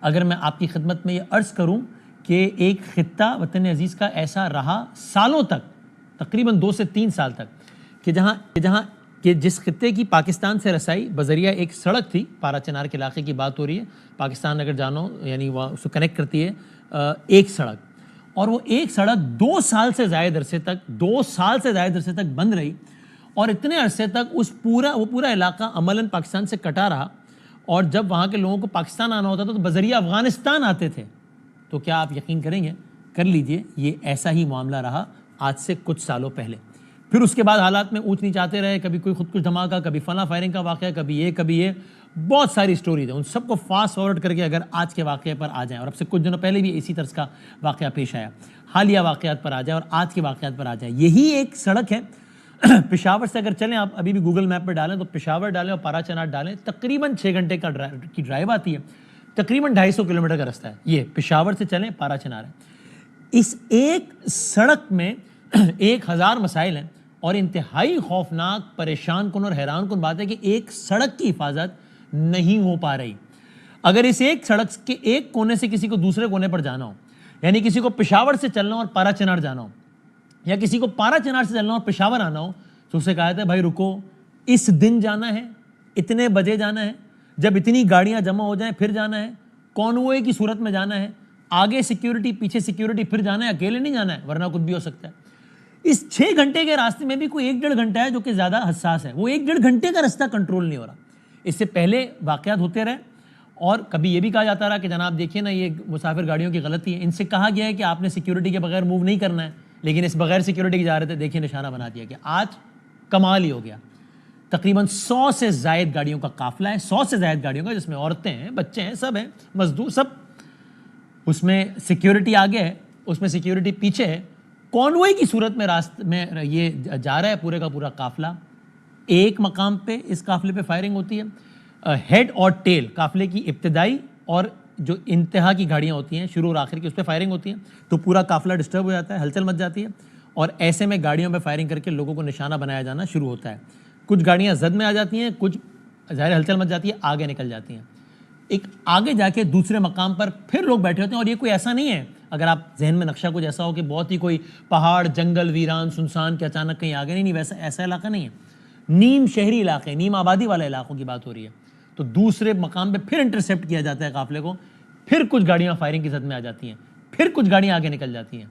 اگر میں آپ کی خدمت میں یہ عرض کروں کہ ایک خطہ وطن عزیز کا ایسا رہا سالوں تک، تقریباً 2 سے 3 سال تک، کہ جس خطے کی پاکستان سے رسائی بذریعہ ایک سڑک تھی، پارا چنار کے علاقے کی بات ہو رہی ہے، پاکستان اگر جانو یعنی وہ اس کو کنیکٹ کرتی ہے ایک سڑک، اور وہ ایک سڑک 2 سال سے زائد عرصے تک بند رہی، اور اتنے عرصے تک وہ پورا علاقہ عملاً پاکستان سے کٹا رہا، اور جب وہاں کے لوگوں کو پاکستان آنا ہوتا تھا تو بذریعہ افغانستان آتے تھے۔ تو کیا آپ یقین کریں گے، کر لیجئے، یہ ایسا ہی معاملہ رہا آج سے کچھ سالوں پہلے۔ پھر اس کے بعد حالات میں اونچ نیچ آتے رہے، کبھی کوئی خودکش دھماکہ، کبھی فلاں فائرنگ کا واقعہ، کبھی یہ بہت ساری سٹوریز ہیں۔ ان سب کو فاسٹ فارورڈ کر کے اگر آج کے واقعے پر آ جائیں، اور اب سے کچھ دنوں پہلے بھی اسی طرز کا واقعہ پیش آیا، حالیہ واقعات پر آ جائیں اور آج کے واقعات پر آ جائیں، یہی ایک سڑک ہے۔ پشاور سے اگر چلیں، آپ ابھی بھی گوگل میپ پہ ڈالیں تو پشاور ڈالیں اور پارا چنار ڈالیں، تقریباً 6 گھنٹے کی ڈرائیو آتی ہے، تقریباً 250 کلومیٹر کا رستہ ہے۔ یہ پشاور سے چلیں، پارا چنار ہے۔ اس ایک سڑک میں 1000 مسائل ہیں، اور انتہائی خوفناک، پریشان کن اور حیران کن بات ہے کہ ایک سڑک کی حفاظت نہیں ہو پا رہی۔ اگر اس ایک سڑک کے ایک کونے سے کسی کو دوسرے کونے پر جانا ہو، یعنی کسی کو پشاور سے چلنا ہو اور پارا چنار جانا ہو، یا کسی کو پارا چنار سے چلنا ہو اور پشاور آنا ہو، تو اسے کہا جاتا ہے بھائی رکو، اس دن جانا ہے، اتنے بجے جانا ہے، جب اتنی گاڑیاں جمع ہو جائیں پھر جانا ہے، کانوے کی صورت میں جانا ہے، آگے سیکیورٹی پیچھے سیکیورٹی، پھر جانا ہے، اکیلے نہیں جانا ہے ورنہ کچھ بھی ہو سکتا ہے۔ اس 6 گھنٹے کے راستے میں بھی کوئی 1-1.5 گھنٹہ ہے جو کہ زیادہ حساس ہے، وہ 1-1.5 گھنٹے کا رستہ کنٹرول نہیں ہو رہا۔ اس سے پہلے واقعات ہوتے رہے، اور کبھی یہ بھی کہا جاتا رہا کہ جناب دیکھیے نا، یہ مسافر گاڑیوں کی غلطی ہے، ان سے کہا گیا ہے کہ آپ نے سیکیورٹی کے بغیر موو نہیں کرنا ہے، لیکن اس بغیر سیکیورٹی کے جا رہے تھے، دیکھیے نشانہ بنا دیا کہ آج کمال ہی ہو گیا۔ تقریباً 100 سے زائد گاڑیوں کا قافلہ ہے، 100 سے زائد گاڑیوں کا، جس میں عورتیں ہیں، بچے ہیں، سب ہیں، مزدور سب، اس میں سیکیورٹی آگے ہے، اس میں سیکیورٹی پیچھے ہے، کانوے کی صورت میں راستے میں یہ جا رہا ہے پورے کا پورا قافلہ۔ ایک مقام پہ اس قافلے پہ فائرنگ ہوتی ہے، ہیڈ اور ٹیل، قافلے کی ابتدائی اور جو انتہا کی گاڑیاں ہوتی ہیں، شروع اور آخر کی، اس پہ فائرنگ ہوتی ہے، تو پورا قافلہ ڈسٹرب ہو جاتا ہے، ہلچل مچ جاتی ہے، اور ایسے میں گاڑیوں پہ فائرنگ کر کے لوگوں کو نشانہ بنایا جانا شروع ہوتا ہے۔ کچھ گاڑیاں زد میں آ جاتی ہیں، کچھ ظاہر ہلچل مچ جاتی ہے، آگے نکل جاتی ہیں۔ ایک آگے جا کے دوسرے مقام پر پھر لوگ بیٹھے ہوتے ہیں، اور یہ کوئی ایسا نہیں ہے، اگر آپ ذہن میں نقشہ کچھ ایسا ہو کہ بہت ہی کوئی پہاڑ، جنگل، ویران، سنسان کے اچانک کہیں آگے، نہیں، ویسا ایسا علاقہ نہیں ہے، نیم شہری علاقے، نیم آبادی والے علاقوں کی بات ہو رہی ہے۔ تو دوسرے مقام پہ پھر انٹرسیپٹ کیا جاتا ہے قافلے کو، پھر کچھ گاڑیاں فائرنگ کی زد میں آ جاتی ہیں، پھر کچھ گاڑیاں آگے نکل جاتی ہیں۔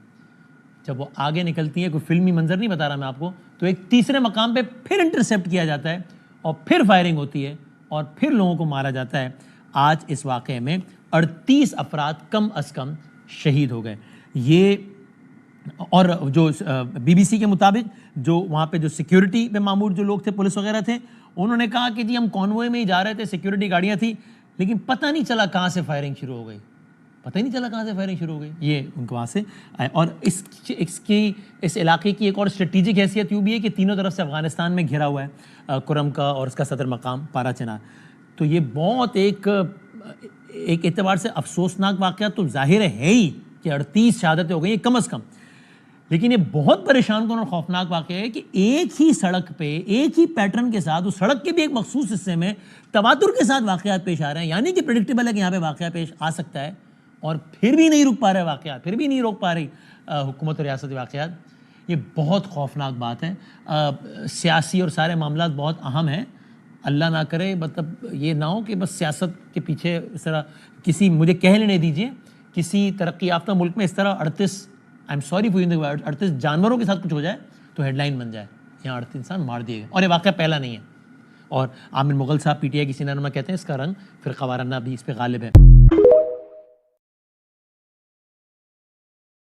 جب وہ آگے نکلتی ہیں، کوئی فلمی منظر نہیں بتا رہا میں آپ کو، تو ایک تیسرے مقام پہ پھر انٹرسیپٹ کیا جاتا ہے، اور پھر فائرنگ ہوتی ہے، اور پھر لوگوں کو مارا جاتا ہے۔ آج اس واقعے میں 38 افراد کم از کم شہید ہو گئے۔ یہ، اور جو بی بی سی کے مطابق جو وہاں پہ جو سیکیورٹی پہ مامور جو لوگ تھے، پولیس وغیرہ تھے، انہوں نے کہا کہ جی ہم کانوے میں ہی جا رہے تھے، سیکیورٹی گاڑیاں تھیں، لیکن پتہ نہیں چلا کہاں سے فائرنگ شروع ہو گئی، یہ ان کو وہاں سے۔ اور اس علاقے کی ایک اور اسٹریٹجک حیثیت یوں بھی ہے کہ تینوں طرف سے افغانستان میں گھرا ہوا ہے، کرم کا اور اس کا صدر مقام پارا چنار۔ تو یہ بہت ایک اعتبار سے افسوسناک واقعہ تو ظاہر ہے ہی کہ 38 شہادتیں ہو گئی ہیں کم از کم، لیکن یہ بہت پریشان کن اور خوفناک واقعہ ہے کہ ایک ہی سڑک پہ، ایک ہی پیٹرن کے ساتھ، اس سڑک کے بھی ایک مخصوص حصے میں تواتر کے ساتھ واقعات پیش آ رہے ہیں، یعنی کہ پریڈکٹیبل ہے کہ یہاں پہ واقعہ پیش آ سکتا ہے، اور پھر بھی نہیں رک پا رہے واقعات، پھر بھی نہیں روک پا رہی حکومت اور ریاستی واقعات۔ یہ بہت خوفناک بات ہے۔ سیاسی اور سارے معاملات بہت اہم ہیں، اللہ نہ کرے مطلب یہ نہ ہو کہ بس سیاست کے پیچھے اس طرح کسی، مجھے کہہ لینے دیجئے، کسی ترقی یافتہ ملک میں اس طرح 38 جانوروں کے ساتھ کچھ ہو جائے تو ہیڈ لائن بن جائے، یہاں 38 انسان مار دیے گئے، اور یہ واقعہ پہلا نہیں ہے۔ اور عامر مغل صاحب PTI کی سینئر رہنما کہتے ہیں اس کا رنگ فرقہ وارانہ بھی اس پہ غالب ہے۔